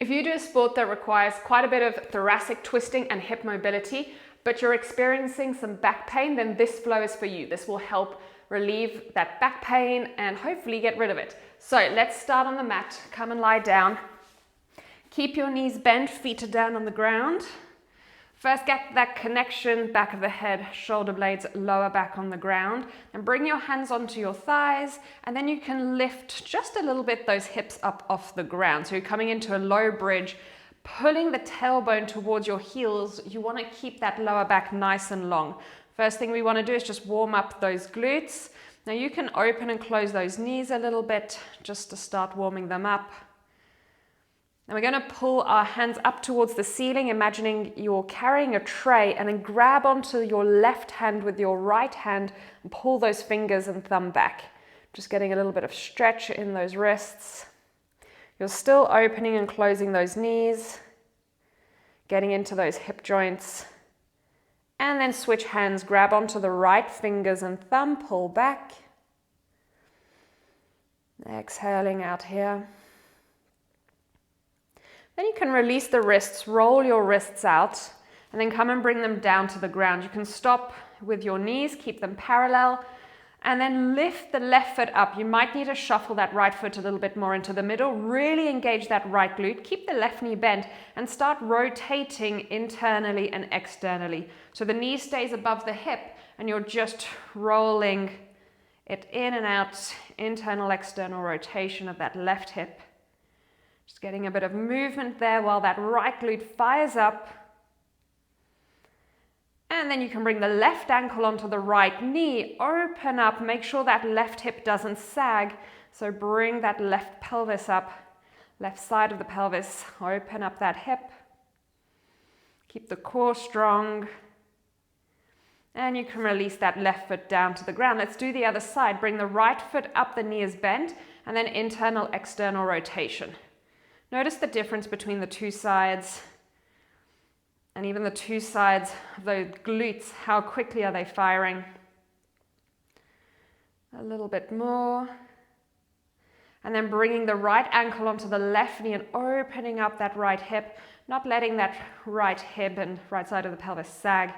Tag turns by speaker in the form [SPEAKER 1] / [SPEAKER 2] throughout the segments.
[SPEAKER 1] If you do a sport that requires quite a bit of thoracic twisting and hip mobility, but you're experiencing some back pain, then this flow is for you. This will help relieve that back pain and hopefully get rid of it. So let's start on the mat. Come and lie down. Keep your knees bent, feet are down on the ground. First, get that connection, back of the head, shoulder blades, lower back on the ground. And bring your hands onto your thighs, and then you can lift just a little bit those hips up off the ground. So you're coming into a low bridge, pulling the tailbone towards your heels. You want to keep that lower back nice and long. First thing we want to do is just warm up those glutes. Now you can open and close those knees a little bit just to start warming them up. And we're going to pull our hands up towards the ceiling, imagining you're carrying a tray, and then grab onto your left hand with your right hand and pull those fingers and thumb back. Just getting a little bit of stretch in those wrists. You're still opening and closing those knees, getting into those hip joints. And then switch hands, grab onto the right fingers and thumb, pull back. Exhaling out here. Then you can release the wrists, roll your wrists out, and then come and bring them down to the ground. You can stop with your knees, keep them parallel, and then lift the left foot up. You might need to shuffle that right foot a little bit more into the middle. Really engage that right glute. Keep the left knee bent and start rotating internally and externally. So the knee stays above the hip and you're just rolling it in and out, internal, external rotation of that left hip. Just getting a bit of movement there while that right glute fires up. And then you can bring the left ankle onto the right knee, open up, make sure that left hip doesn't sag. So bring that left pelvis up, left side of the pelvis, open up that hip. Keep the core strong. And you can release that left foot down to the ground. Let's do the other side. Bring the right foot up, the knee is bent, and then internal, external rotation. Notice the difference between the two sides and even the two sides of those glutes. How quickly are they firing? A little bit more. And then bringing the right ankle onto the left knee and opening up that right hip, not letting that right hip and right side of the pelvis sag.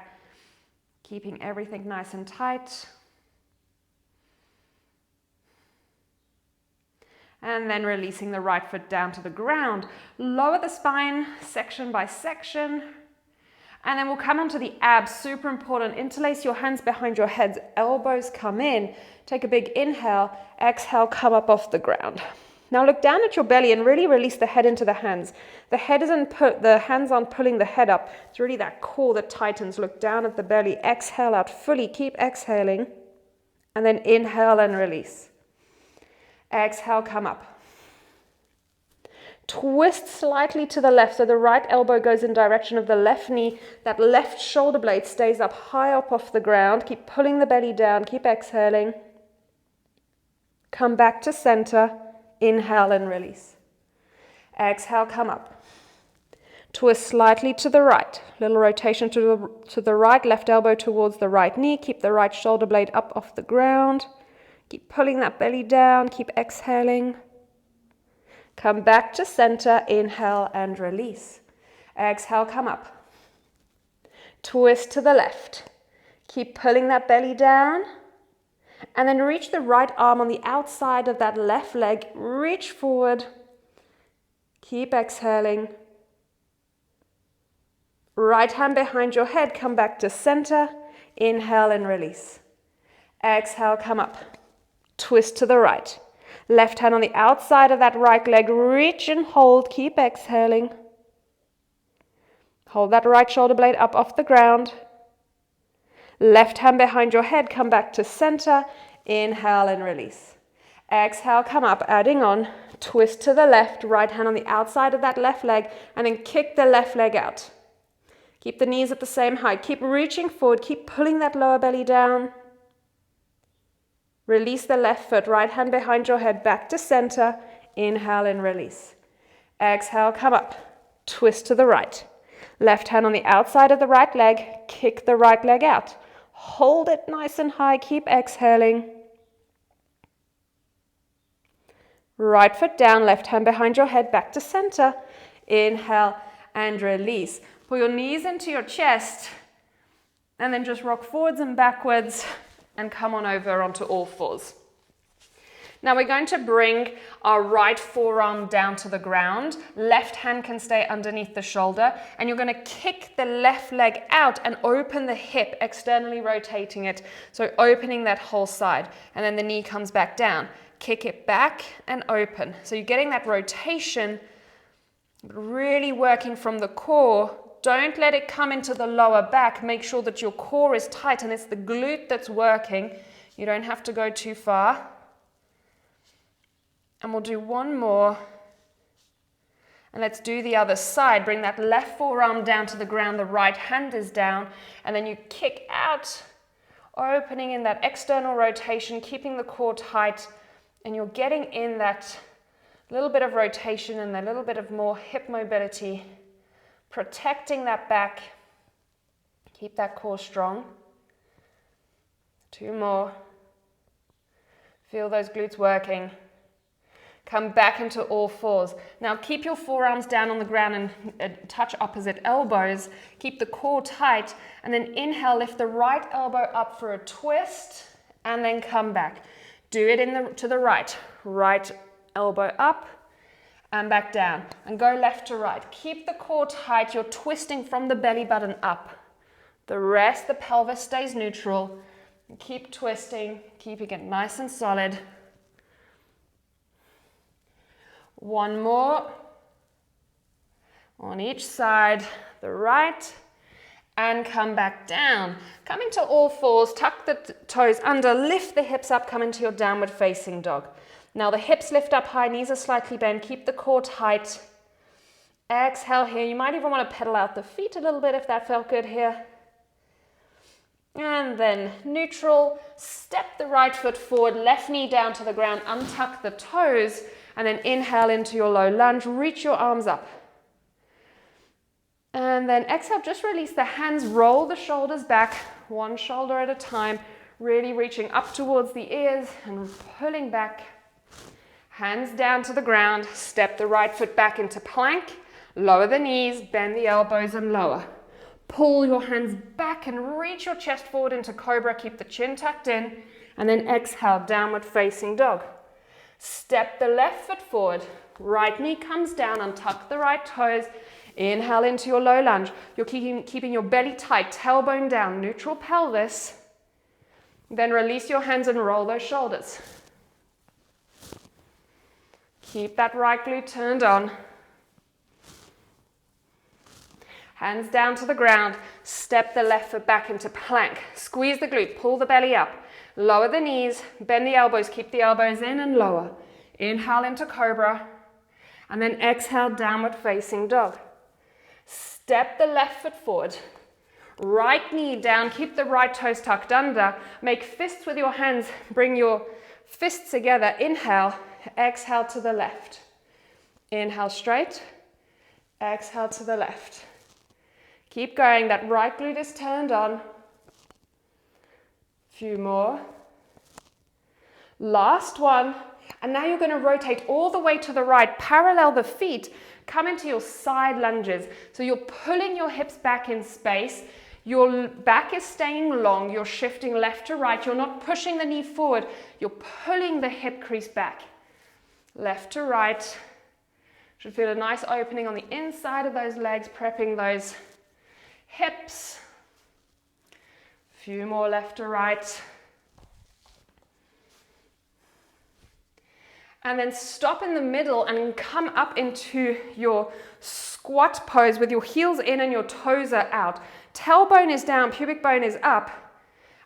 [SPEAKER 1] Keeping everything nice and tight. And then releasing the right foot down to the ground. Lower the spine section by section. And then we'll come onto the abs, super important. Interlace your hands behind your heads, elbows come in. Take a big inhale, exhale, come up off the ground. Now look down at your belly and really release the head into the hands. The hands aren't pulling the head up. It's really that core that tightens. Look down at the belly, exhale out fully, keep exhaling. And then inhale and release. Exhale, come up. Twist slightly to the left so the right elbow goes in direction of the left knee. That left shoulder blade stays up high up off the ground. Keep pulling the belly down, keep exhaling. Come back to center. Inhale and release. Exhale, come up. Twist slightly to the right. Little rotation to the right, left elbow towards the right knee. Keep the right shoulder blade up off the ground. Keep pulling that belly down, keep exhaling. Come back to center, inhale and release. Exhale, come up. Twist to the left. Keep pulling that belly down. And then reach the right arm on the outside of that left leg. Reach forward. Keep exhaling. Right hand behind your head, come back to center. Inhale and release. Exhale, come up. Twist to the right. Left hand on the outside of that right leg. Reach and hold. Keep exhaling. Hold that right shoulder blade up off the ground. Left hand behind your head. Come back to center. Inhale and release. Exhale, come up. Adding on. Twist to the left. Right hand on the outside of that left leg. And then kick the left leg out. Keep the knees at the same height. Keep reaching forward. Keep pulling that lower belly down. Release the left foot, right hand behind your head, back to center. Inhale and release. Exhale, come up. Twist to the right. Left hand on the outside of the right leg. Kick the right leg out. Hold it nice and high. Keep exhaling. Right foot down, left hand behind your head, back to center. Inhale and release. Pull your knees into your chest and then just rock forwards and backwards and come on over onto all fours. Now we're going to bring our right forearm down to the ground. Left hand can stay underneath the shoulder, and you're going to kick the left leg out and open the hip, externally rotating it. So opening that whole side, and then the knee comes back down. Kick it back and open. So you're getting that rotation, really working from the core. Don't let it come into the lower back. Make sure that your core is tight and it's the glute that's working. You don't have to go too far. And we'll do one more. And let's do the other side. Bring that left forearm down to the ground. The right hand is down. And then you kick out, opening in that external rotation, keeping the core tight. And you're getting in that little bit of rotation and a little bit of more hip mobility. Protecting that back. Keep that core strong. Two more. Feel those glutes working. Come back into all fours. Now keep your forearms down on the ground and touch opposite elbows. Keep the core tight, and then inhale, lift the right elbow up for a twist, and then come back. Do it to the right. Right elbow up and back down. And go left to right. Keep the core tight. You're twisting from the belly button up. The rest, the pelvis stays neutral. And keep twisting, keeping it nice and solid. One more on each side, the right, and come back down. Come into all fours, tuck the toes under, lift the hips up, come into your downward facing dog. Now the hips lift up high, knees are slightly bent, keep the core tight. Exhale here. You might even want to pedal out the feet a little bit if that felt good here. And then neutral, step the right foot forward, left knee down to the ground, untuck the toes, and then inhale into your low lunge, reach your arms up. And then exhale, just release the hands, roll the shoulders back, one shoulder at a time, really reaching up towards the ears and pulling back. Hands down to the ground, step the right foot back into plank, lower the knees, bend the elbows and lower. Pull your hands back and reach your chest forward into cobra, keep the chin tucked in, and then exhale, downward facing dog. Step the left foot forward, right knee comes down, untuck the right toes, inhale into your low lunge. You're keeping your belly tight, tailbone down, neutral pelvis. Then release your hands and roll those shoulders. Keep that right glute turned on. Hands down to the ground, step the left foot back into plank. Squeeze the glute, pull the belly up. Lower the knees, bend the elbows, keep the elbows in and lower. Inhale into cobra, and then exhale, downward facing dog. Step the left foot forward. Right knee down, keep the right toes tucked under. Make fists with your hands, bring your fists together. Inhale, exhale to the left. Inhale straight, exhale to the left. Keep going, that right glute is turned on. Few more. Last one. And now you're going to rotate all the way to the right, parallel the feet, come into your side lunges. So you're pulling your hips back in space. Your back is staying long. You're shifting left to right. You're not pushing the knee forward. You're pulling the hip crease back. Left to right. Should feel a nice opening on the inside of those legs, prepping those hips. Few more left to right. And then stop in the middle and come up into your squat pose with your heels in and your toes are out. Tailbone is down, pubic bone is up.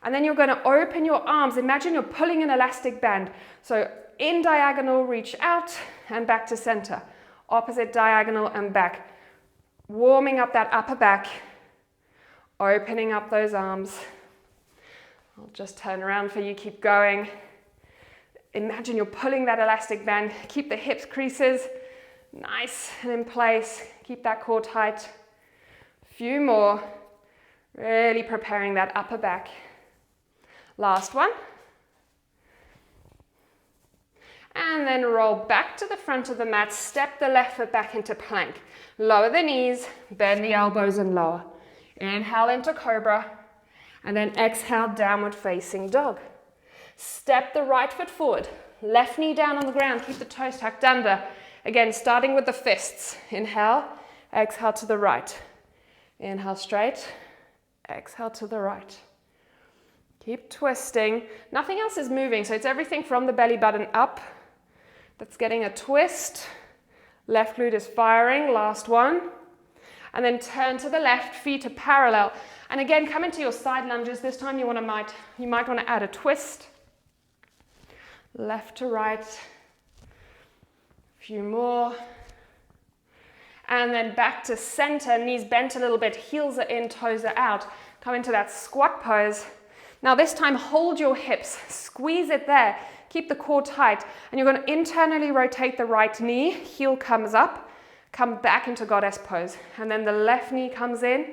[SPEAKER 1] And then you're going to open your arms. Imagine you're pulling an elastic band. So in diagonal, reach out and back to center. Opposite diagonal and back. Warming up that upper back. Opening up those arms. I'll just turn around for you, keep going. Imagine you're pulling that elastic band. Keep the hips creases nice and in place. Keep that core tight. Few more. Really preparing that upper back. Last one. And then roll back to the front of the mat, step the left foot back into plank. Lower the knees, bend the elbows and lower. Inhale into cobra, and then exhale, downward facing dog. Step the right foot forward, left knee down on the ground, keep the toes tucked under. Again, starting with the fists. Inhale, exhale to the right. Inhale straight, exhale to the right. Keep twisting. Nothing else is moving, so it's everything from the belly button up that's getting a twist. Left glute is firing, last one. And then turn to the left, feet are parallel. And again, come into your side lunges. This time you might want to add a twist. Left to right. A few more. And then back to center, knees bent a little bit, heels are in, toes are out. Come into that squat pose. Now this time hold your hips, squeeze it there, keep the core tight, and you're going to internally rotate the right knee, heel comes up, come back into goddess pose, and then the left knee comes in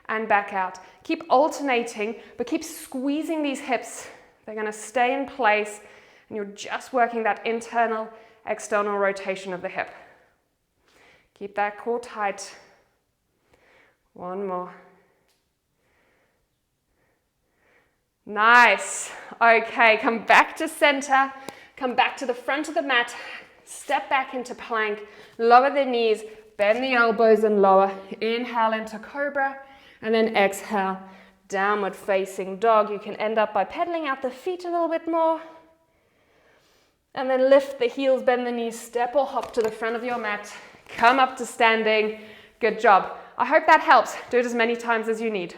[SPEAKER 1] and back out. Keep alternating, but keep squeezing these hips. They're going to stay in place, and you're just working that internal, external rotation of the hip. Keep that core tight. One more. Nice. Okay, come back to center. Come back to the front of the mat. Step back into plank. Lower the knees. Bend the elbows and lower. Inhale into cobra. And then exhale, downward facing dog. You can end up by pedaling out the feet a little bit more. And then lift the heels, bend the knees, step or hop to the front of your mat. Come up to standing. Good job. I hope that helps. Do it as many times as you need.